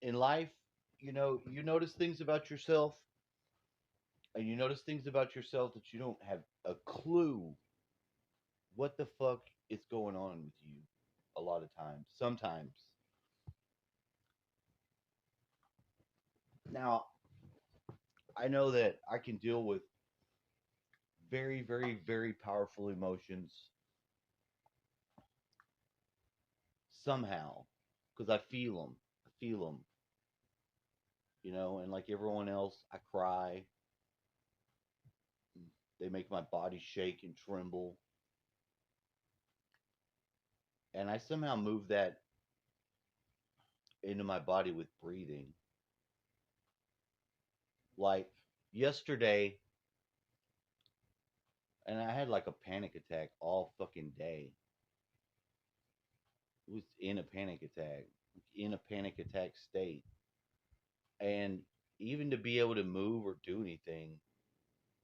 in life, you notice things about yourself, and you notice things about yourself that you don't have a clue what the fuck is going on with you a lot of times. Sometimes. Now, I know that I can deal with very, very, very powerful emotions somehow because I feel them. I feel them, and like everyone else, I cry. They make my body shake and tremble. And I somehow move that into my body with breathing. Like yesterday, and I had like a panic attack all fucking day. It was in a panic attack, in a panic attack state. And even to be able to move or do anything,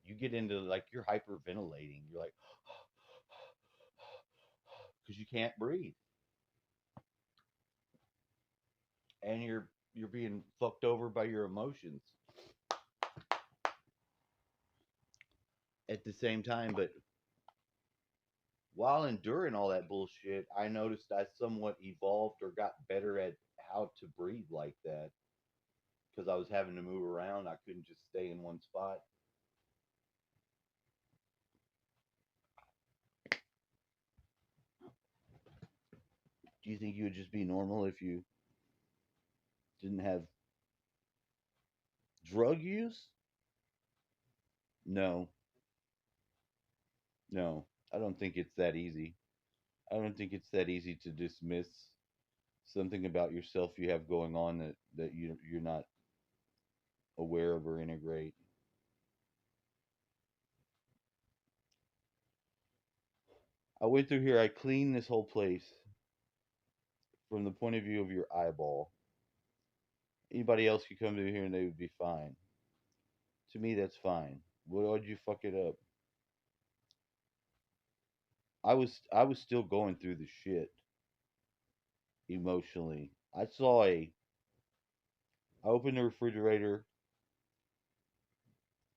you get into like you're hyperventilating. You're like, because you can't breathe, and you're being fucked over by your emotions at the same time. But while enduring all that bullshit, I noticed I somewhat evolved or got better at how to breathe like that because I was having to move around. I couldn't just stay in one spot. Do you think you would just be normal if you didn't have drug use? No, no. I don't think it's that easy. I don't think it's that easy to dismiss something about yourself you have going on that you're not aware of or integrate. I went through here. I cleaned this whole place from the point of view of your eyeball. Anybody else could come through here and they would be fine. To me, that's fine. Why'd you fuck it up? I was still going through the shit emotionally. I opened the refrigerator,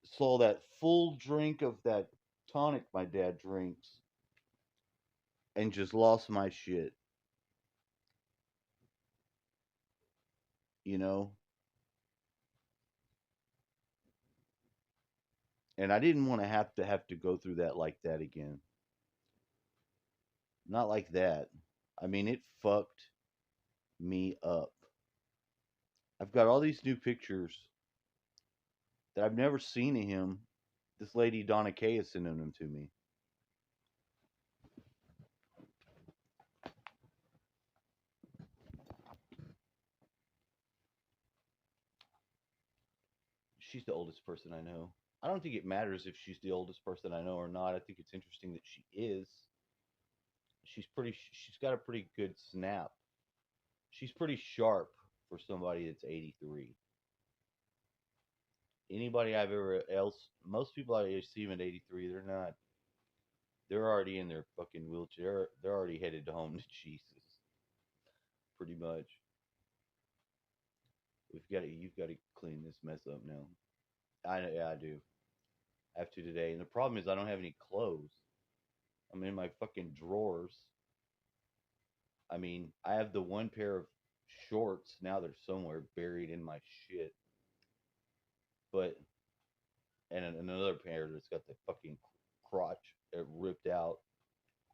saw that full drink of that tonic my dad drinks, and just lost my shit. You know, and I didn't want to have to go through that like that again. Not like that. I mean, it fucked me up. I've got all these new pictures that I've never seen of him. This lady Donna Kay is sending them to me. She's the oldest person I know. I don't think it matters if she's the oldest person I know or not. I think it's interesting that she is. She's got a pretty good snap. She's pretty sharp for somebody that's 83. Anybody I've ever else, most people I see at 83, they're not. They're already in their fucking wheelchair. They're already headed home to Jesus, pretty much. You've got to clean this mess up now. Yeah, I do. I have to today. And the problem is I don't have any clothes. I'm in my fucking drawers. I mean, I have the one pair of shorts. Now they're somewhere buried in my shit. But and another pair that's got the fucking crotch ripped out.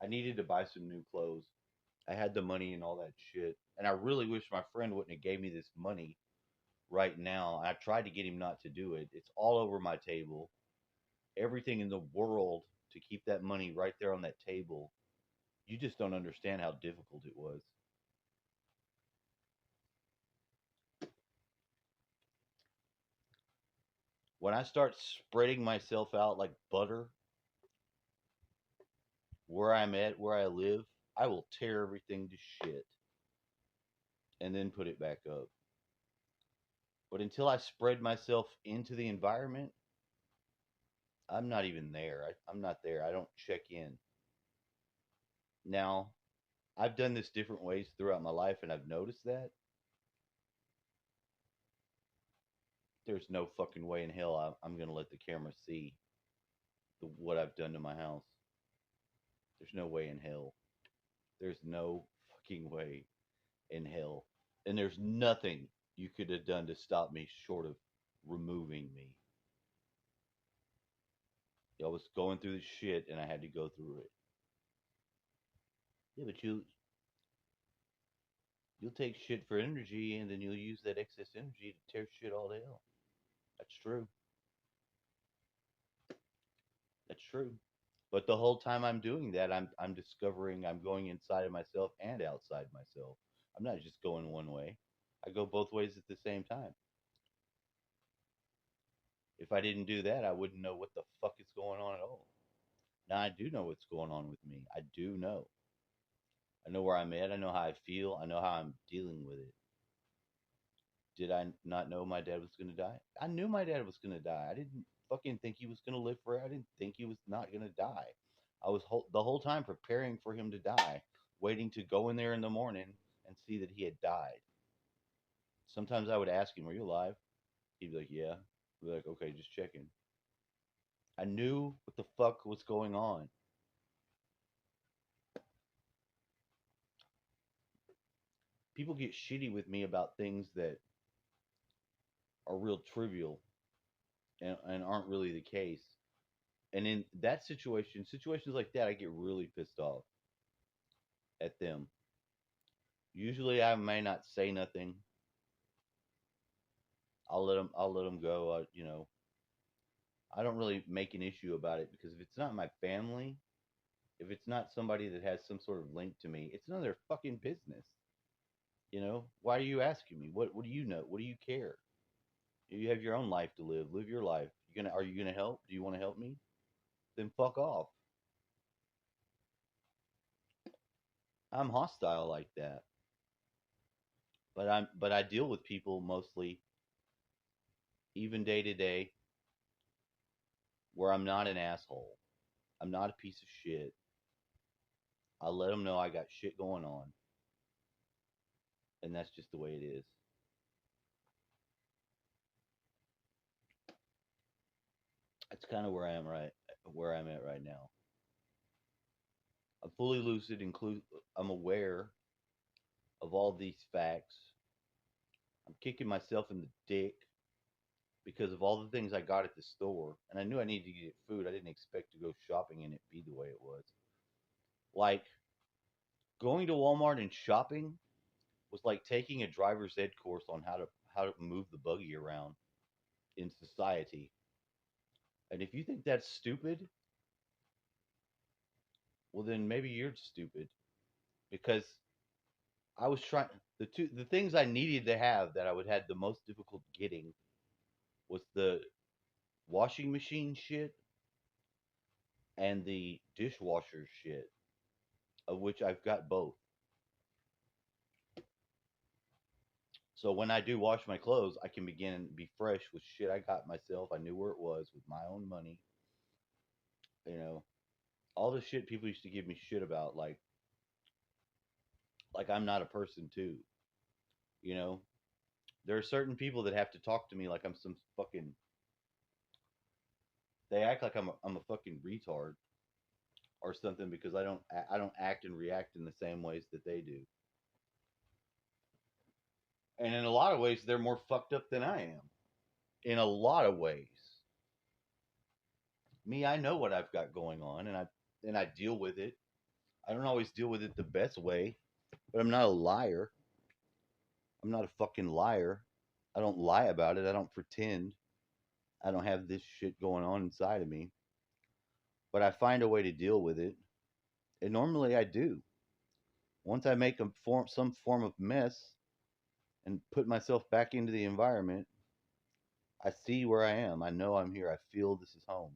I needed to buy some new clothes. I had the money and all that shit, and I really wish my friend wouldn't have gave me this money right now. I tried to get him not to do it. It's all over my table. Everything in the world to keep that money right there on that table. You just don't understand how difficult it was. When I start spreading myself out like butter where I'm at, where I live, I will tear everything to shit and then put it back up. But until I spread myself into the environment, I'm not even there. I'm not there. I don't check in. Now, I've done this different ways throughout my life, and I've noticed that. There's no fucking way in hell I'm gonna let the camera see what I've done to my house. There's no way in hell. There's no fucking way in hell. And there's nothing you could have done to stop me short of removing me. I was going through the shit and I had to go through it. Yeah, but you'll take shit for energy and then you'll use that excess energy to tear shit all to hell. That's true. That's true. But the whole time I'm doing that, I'm discovering I'm going inside of myself and outside myself. I'm not just going one way. I go both ways at the same time. If I didn't do that, I wouldn't know what the fuck is going on at all. Now I do know what's going on with me. I do know. I know where I'm at. I know how I feel. I know how I'm dealing with it. Did I not know my dad was going to die? I knew my dad was going to die. I didn't fucking think he was going to live forever. I didn't think he was not going to die. I was the whole time preparing for him to die, waiting to go in there in the morning and see that he had died. Sometimes I would ask him, "Are you alive?" He'd be like, "Yeah." I'd be like, "Okay, just checking." I knew what the fuck was going on. People get shitty with me about things that are real trivial and aren't really the case. And in that situation, situations like that, I get really pissed off at them. Usually, I may not say nothing. I'll let them go. I don't really make an issue about it because if it's not my family, if it's not somebody that has some sort of link to me, it's none of their fucking business. Why are you asking me? What do you know? What do you care? You have your own life to live. Live your life. Are you gonna help? Do you want to help me? Then fuck off. I'm hostile like that. But I deal with people mostly, even day to day, where I'm not an asshole. I'm not a piece of shit. I let them know I got shit going on, and that's just the way it is. That's kind of where I'm at right now. I'm fully lucid. I'm aware of all these facts. I'm kicking myself in the dick because of all the things I got at the store, and I knew I needed to get food. I didn't expect to go shopping and it be the way it was. Like going to Walmart and shopping was like taking a driver's ed course on how to move the buggy around in society. And if you think that's stupid, well then maybe you're stupid because I was trying the things I needed to have that I would had the most difficult getting was the washing machine shit and the dishwasher shit, of which I've got both. So when I do wash my clothes, I can begin and be fresh with shit I got myself. I knew where it was with my own money. You know, all the shit people used to give me shit about, like I'm not a person too. You know, there are certain people that have to talk to me like I'm some fucking. They act like I'm a fucking retard or something because I don't act and react in the same ways that they do. And in a lot of ways, they're more fucked up than I am. In a lot of ways, me, I know what I've got going on, and I deal with it. I don't always deal with it the best way, but I'm not a liar. I'm not a fucking liar. I don't lie about it. I don't pretend. I don't have this shit going on inside of me, but I find a way to deal with it. And normally I do. Once I make some form of mess and put myself back into the environment, I see where I am. I know I'm here. I feel this is home.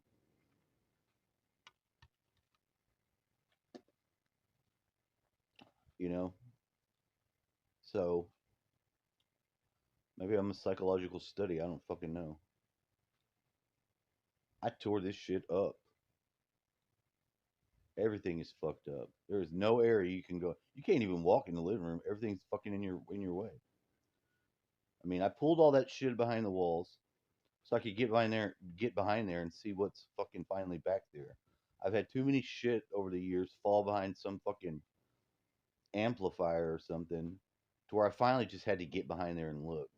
You know? So maybe I'm a psychological study. I don't fucking know. I tore this shit up. Everything is fucked up. There is no area you can go. You can't even walk in the living room. Everything's fucking in your way. I mean, I pulled all that shit behind the walls. so I could get behind there, and see what's fucking finally back there. I've had too many shit over the years fall behind some fucking amplifier or something, to where I finally just had to get behind there and look.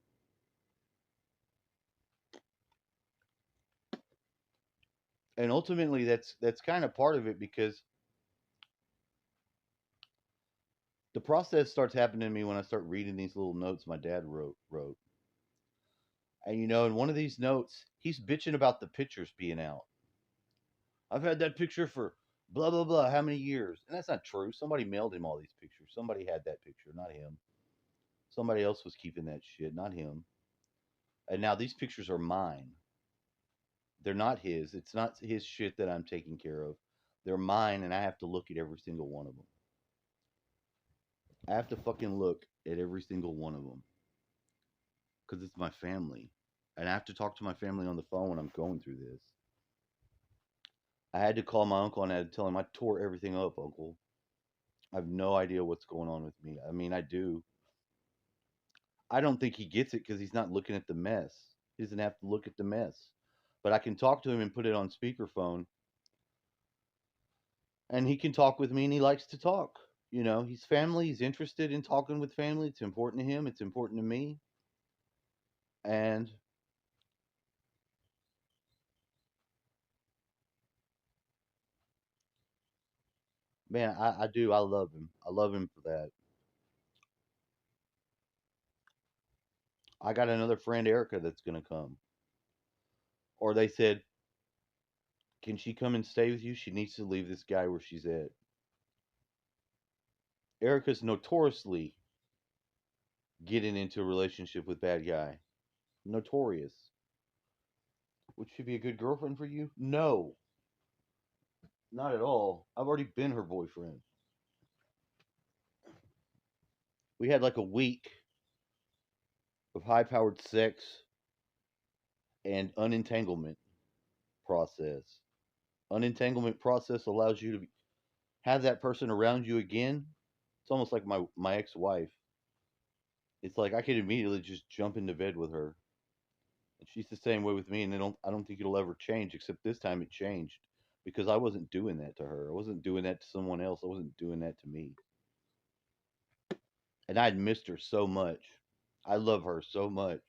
And ultimately, that's kind of part of it, because the process starts happening to me when I start reading these little notes my dad wrote. And in one of these notes, he's bitching about the pictures being out. I've had that picture for blah blah blah how many years. And that's not true. Somebody mailed him all these pictures. Somebody had that picture, not him. Somebody else was keeping that shit, not him. And now these pictures are mine. They're not his. It's not his shit that I'm taking care of. They're mine, and I have to look at every single one of them. I have to fucking look at every single one of them, because it's my family. And I have to talk to my family on the phone when I'm going through this. I had to call my uncle, and I had to tell him I tore everything up, Uncle. I have no idea what's going on with me. I mean, I do. I don't think he gets it because he's not looking at the mess. He doesn't have to look at the mess. But I can talk to him and put it on speakerphone, and he can talk with me, and he likes to talk. He's family. He's interested in talking with family. It's important to him. It's important to me. And man, I do. I love him. I love him for that. I got another friend, Erica, that's going to come. Or they said, can she come and stay with you? She needs to leave this guy where she's at. Erica's notoriously getting into a relationship with bad guy. Notorious. Would she be a good girlfriend for you? No, not at all. I've already been her boyfriend. We had like a week of high powered sex and unentanglement process. Unentanglement process allows you to have that person around you again. It's almost like my ex wife. It's like I could immediately just jump into bed with her. And she's the same way with me, and I don't think it'll ever change, except this time it changed because I wasn't doing that to her. I wasn't doing that to someone else. I wasn't doing that to me. And I'd missed her so much. I love her so much.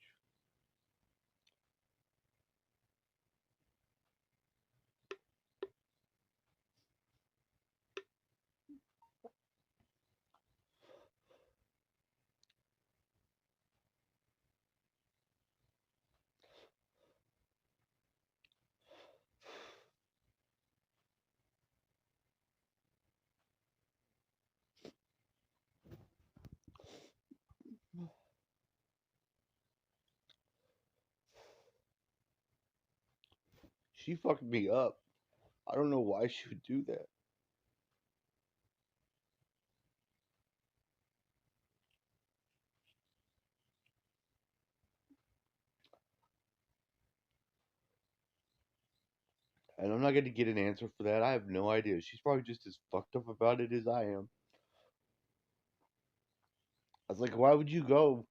She fucked me up. I don't know why she would do that. And I'm not going to get an answer for that. I have no idea. She's probably just as fucked up about it as I am. I was like, why would you go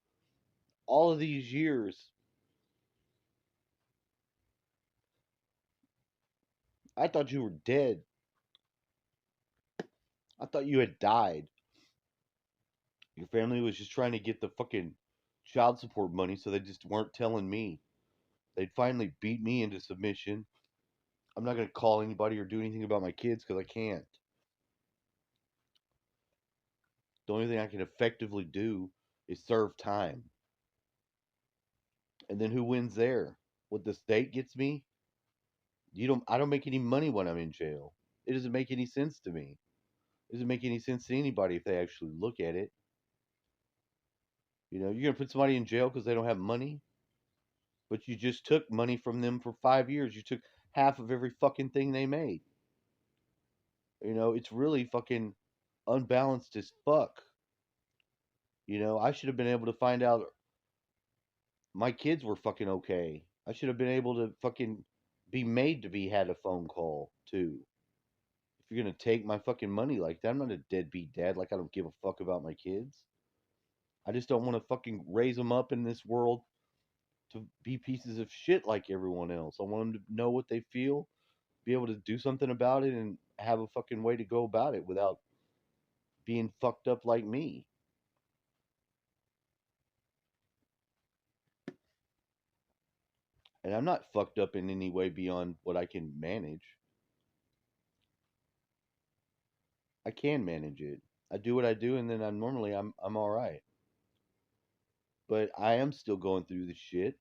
all of these years? I thought you were dead. I thought you had died. Your family was just trying to get the fucking child support money, so they just weren't telling me. They'd finally beat me into submission. I'm not going to call anybody or do anything about my kids because I can't. The only thing I can effectively do is serve time. And then who wins there? What the state gets me? I don't make any money when I'm in jail. It doesn't make any sense to me. It doesn't make any sense to anybody if they actually look at it. You're going to put somebody in jail because they don't have money, but you just took money from them for 5 years. You took half of every fucking thing they made. It's really fucking unbalanced as fuck. I should have been able to find out my kids were fucking okay. I should have been able to fucking be made to be had a phone call too. If you're gonna take my fucking money like that, I'm not a deadbeat dad. Like I don't give a fuck about my kids. I just don't want to fucking raise them up in this world to be pieces of shit like everyone else. I want them to know what they feel, be able to do something about it, and have a fucking way to go about it without being fucked up like me. And I'm not fucked up in any way beyond what I can manage. I can manage it. I do what I do, and then I'm all right. But I am still going through the shit.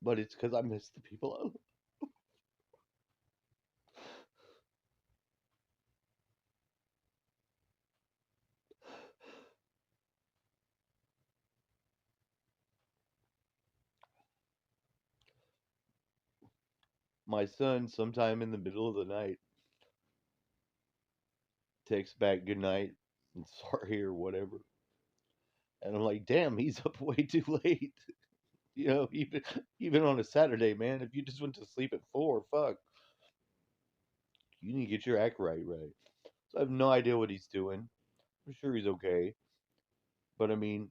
But it's because I miss the people I love. My son, sometime in the middle of the night, texts back good night and sorry or whatever. And I'm like, damn, he's up way too late. Even on a Saturday, man. If you just went to sleep at 4, fuck, you need to get your act right. So I have no idea what he's doing. I'm sure he's okay, but I mean,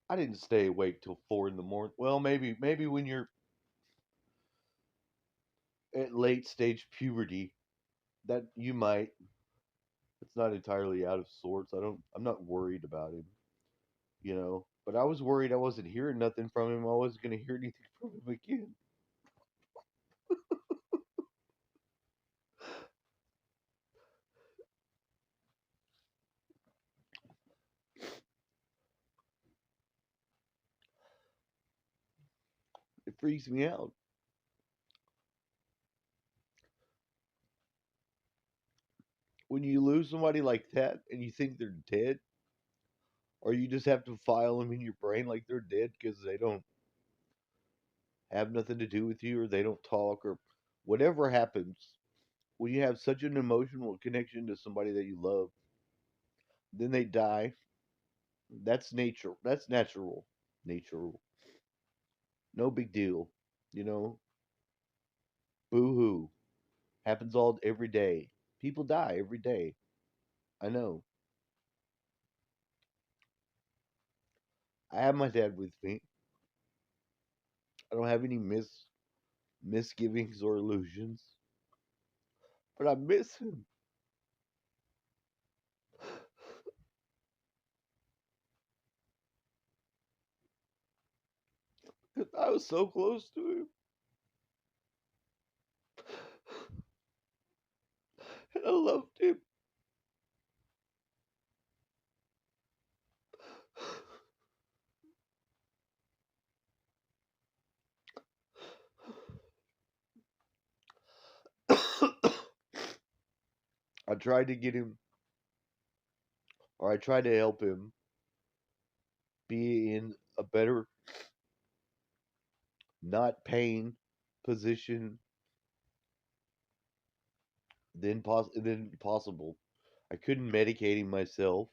I didn't stay awake till 4 in the morning. Well, maybe when you're at late stage puberty, that you might. It's not entirely out of sorts. I'm not worried about him. But I was worried I wasn't hearing nothing from him. I wasn't gonna hear anything from him again. It freaks me out. When you lose somebody like that and you think they're dead, or you just have to file them in your brain like they're dead because they don't have nothing to do with you or they don't talk or whatever happens, when you have such an emotional connection to somebody that you love, then they die. That's nature. That's natural. Natural. No big deal. You know, boo hoo. Happens all every day. People die every day. I know. I have my dad with me. I don't have any misgivings or illusions, but I miss him. 'Cause I was so close to him, and I loved him. I tried to get him, or I tried to help him be in a better, not pain position than possible. I couldn't medicate him myself,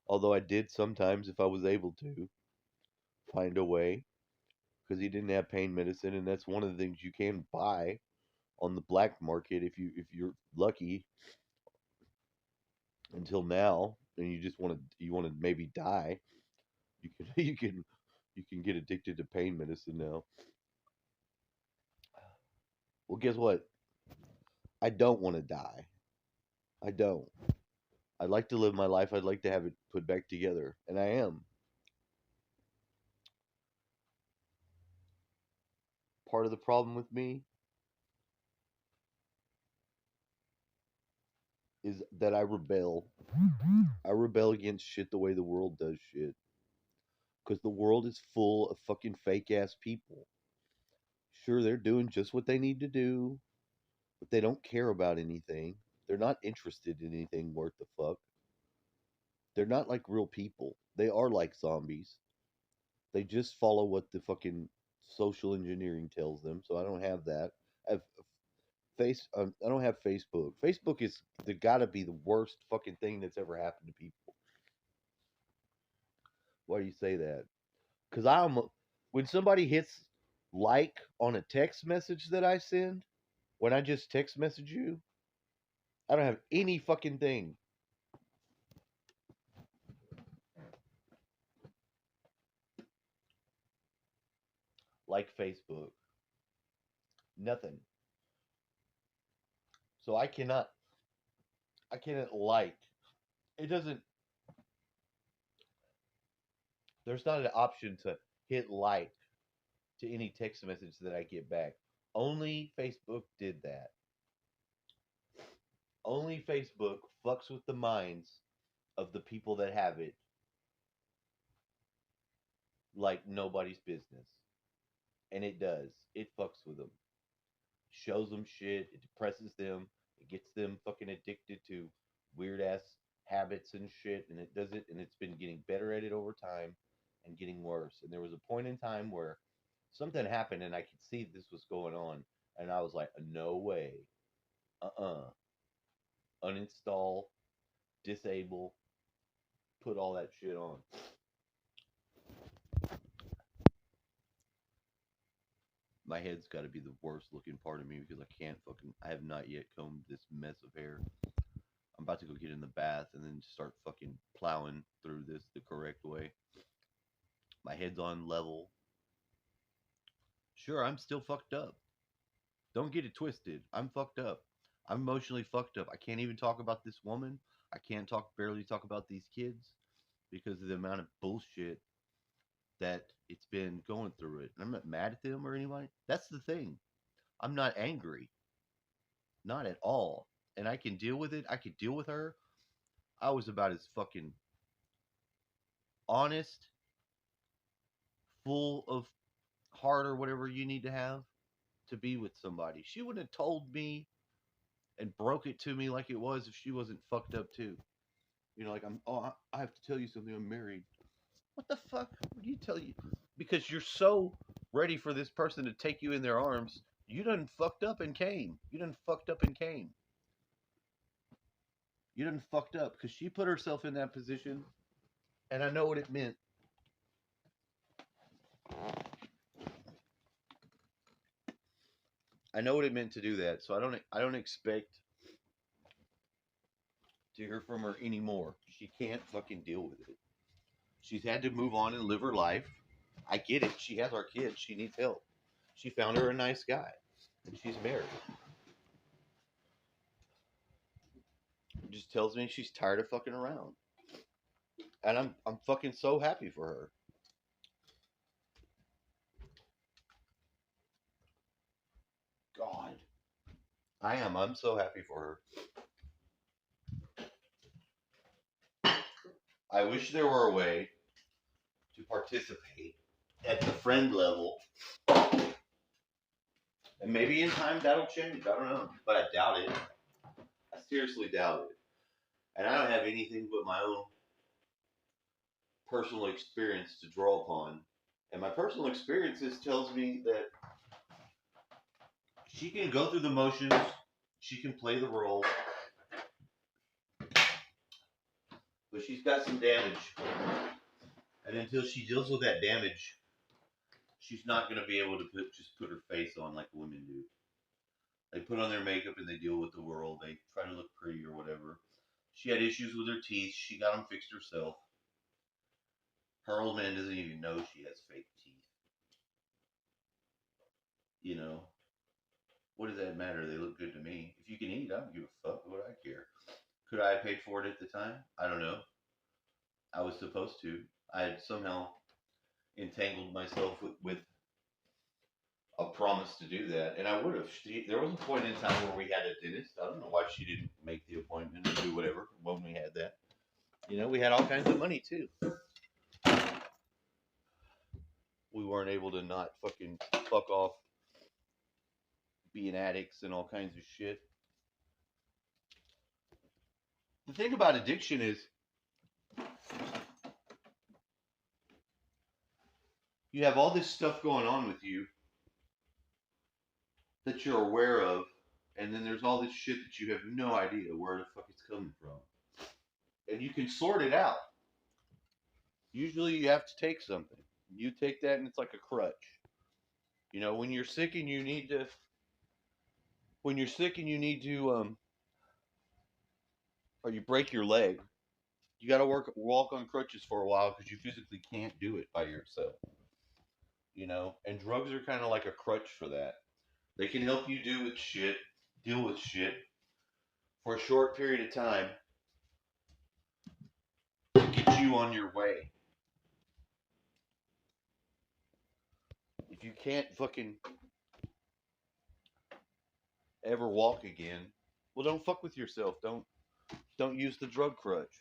although I did sometimes if I was able to find a way, because he didn't have pain medicine, and that's one of the things you can buy on the black market if you're lucky until now, and you want to maybe die. You can you can get addicted to pain medicine now. Well, guess what? I don't want to die. I don't. I'd like to live my life. I'd like to have it put back together, and I am. Part of the problem with me is that I rebel. I rebel against shit the way the world does shit. Because the world is full of fucking fake ass people. Sure, they're doing just what they need to do, but they don't care about anything. They're not interested in anything worth the fuck. They're not like real people. They are like zombies. They just follow what the fucking social engineering tells them. So I don't have that. I have I don't have Facebook. Facebook is the gotta be the worst fucking thing that's ever happened to people. Why do you say that? Because when somebody hits like on a text message that I send, when I just text message you, I don't have any fucking thing. Like Facebook. Nothing. So I cannot like. It doesn't, there's not an option to hit like to any text message that I get back. Only Facebook did that. Only Facebook fucks with the minds of the people that have it like nobody's business. And it does. It fucks with them. Shows them shit. It depresses them. It gets them fucking addicted to weird ass habits and shit. And it does it. And it's been getting better at it over time and getting worse. And there was a point in time where something happened and I could see this was going on. And I was like, no way. Uninstall, disable, put all that shit on. My head's got to be the worst looking part of me because I have not yet combed this mess of hair. I'm about to go get in the bath and then start fucking plowing through this the correct way. My head's on level. Sure, I'm still fucked up. Don't get it twisted. I'm fucked up. I'm emotionally fucked up. I can't even talk about this woman. I can't barely talk about these kids because of the amount of bullshit that it's been going through it. And I'm not mad at them or anybody. That's the thing. I'm not angry. Not at all. And I can deal with it. I could deal with her. I was about as fucking honest, full of heart or whatever you need to have to be with somebody. She wouldn't have told me and broke it to me like it was if she wasn't fucked up too. You know, like I have to tell you something. I'm married. What the fuck would you tell you? Because you're so ready for this person to take you in their arms. You done fucked up and came. You done fucked up and came. You done fucked up because she put herself in that position, and I know what it meant. I know what it meant to do that, so I don't expect to hear from her anymore. She can't fucking deal with it. She's had to move on and live her life. I get it. She has our kids. She needs help. She found her a nice guy, and she's married. It just tells me she's tired of fucking around, and I'm fucking so happy for her. God, I am. I'm so happy for her. I wish there were a way to participate at the friend level. And maybe in time that'll change. I don't know. But I doubt it. I seriously doubt it. And I don't have anything but my own personal experience to draw upon. And my personal experiences tells me that she can go through the motions, she can play the role, but she's got some damage. And until she deals with that damage, she's not going to be able to just put her face on like women do. They put on their makeup and they deal with the world. They try to look pretty or whatever. She had issues with her teeth. She got them fixed herself. Her old man doesn't even know she has fake teeth. You know, what does that matter? They look good to me. If you can eat, I don't give a fuck. What do I care? Could I have paid for it at the time? I don't know. I was supposed to. I had somehow entangled myself with a promise to do that, and I would have. There was a point in time where we had a dentist. I don't know why she didn't make the appointment or do whatever when we had that. You know, we had all kinds of money too. We weren't able to not fucking fuck off being addicts and all kinds of shit. The thing about addiction is you have all this stuff going on with you that you're aware of, and then there's all this shit that you have no idea where the fuck it's coming from. And you can sort it out. Usually you have to take something. You take that and it's like a crutch. You know, when you're sick and you need to or you break your leg, you got to walk on crutches for a while because you physically can't do it by yourself. And drugs are kind of like a crutch for that. They can help you deal with shit for a short period of time to get you on your way. If you can't fucking ever walk again, well, don't fuck with yourself. Don't use the drug crutch.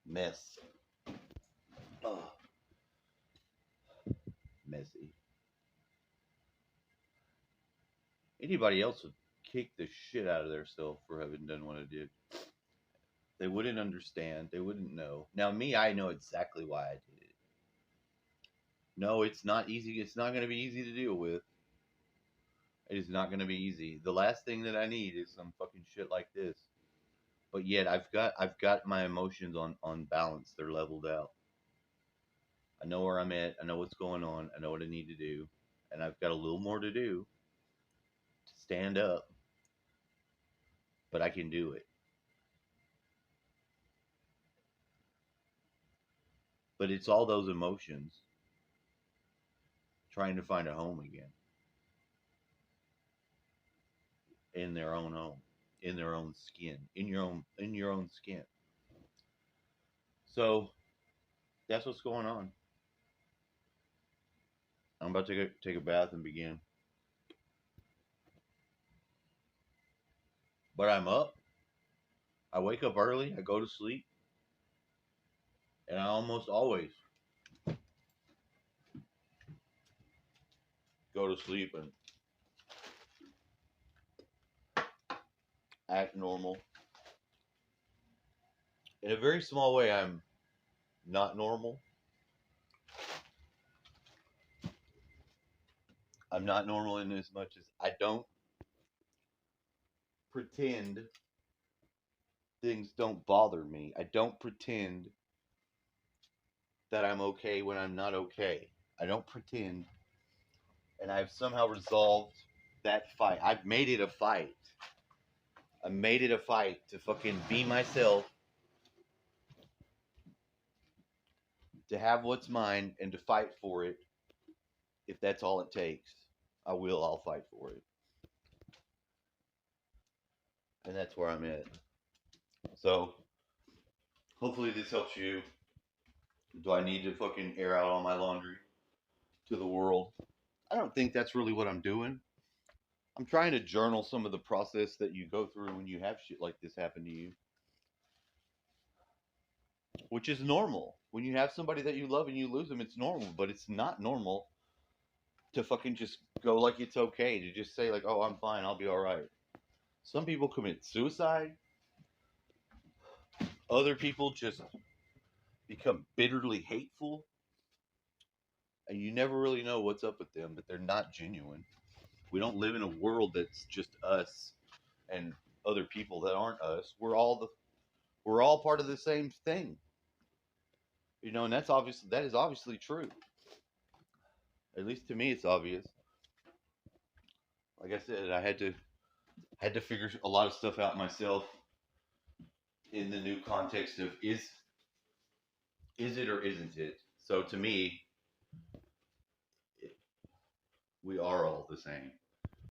Mess. Oh, messy. Anybody else would kick the shit out of themselves for having done what I did. They wouldn't understand. They wouldn't know. Now, me, I know exactly why I did it. No, it's not easy. It's not going to be easy to deal with. It is not going to be easy. The last thing that I need is some fucking shit like this. But yet, I've got my emotions on balance. They're leveled out. I know where I'm at. I know what's going on. I know what I need to do, and I've got a little more to do to stand up, but I can do it. But it's all those emotions trying to find a home again in their own home, in their own skin, in your own skin. So that's what's going on. I'm about to take a bath and begin. But I'm up. I wake up early. I go to sleep, and I almost always go to sleep and act normal. In a very small way, I'm not normal. I'm not normal in as much as I don't pretend things don't bother me. I don't pretend that I'm okay when I'm not okay. I don't pretend. And I've somehow resolved that fight. I've made it a fight. I made it a fight to fucking be myself, to have what's mine, and to fight for it. If that's all it takes, I will. I'll fight for it. And that's where I'm at. So, hopefully, this helps you. Do I need to fucking air out all my laundry to the world? I don't think that's really what I'm doing. I'm trying to journal some of the process that you go through when you have shit like this happen to you, which is normal. When you have somebody that you love and you lose them, it's normal, but it's not normal to fucking just go like it's okay to just say like, "Oh, I'm fine. I'll be all right." Some people commit suicide. Other people just become bitterly hateful, and you never really know what's up with them, but they're not genuine. We don't live in a world that's just us and other people that aren't us. We're all part of the same thing. And that is obviously true. At least to me it's obvious. Like I said, I had to figure a lot of stuff out myself in the new context of is it or isn't it? So to me, it, we are all the same.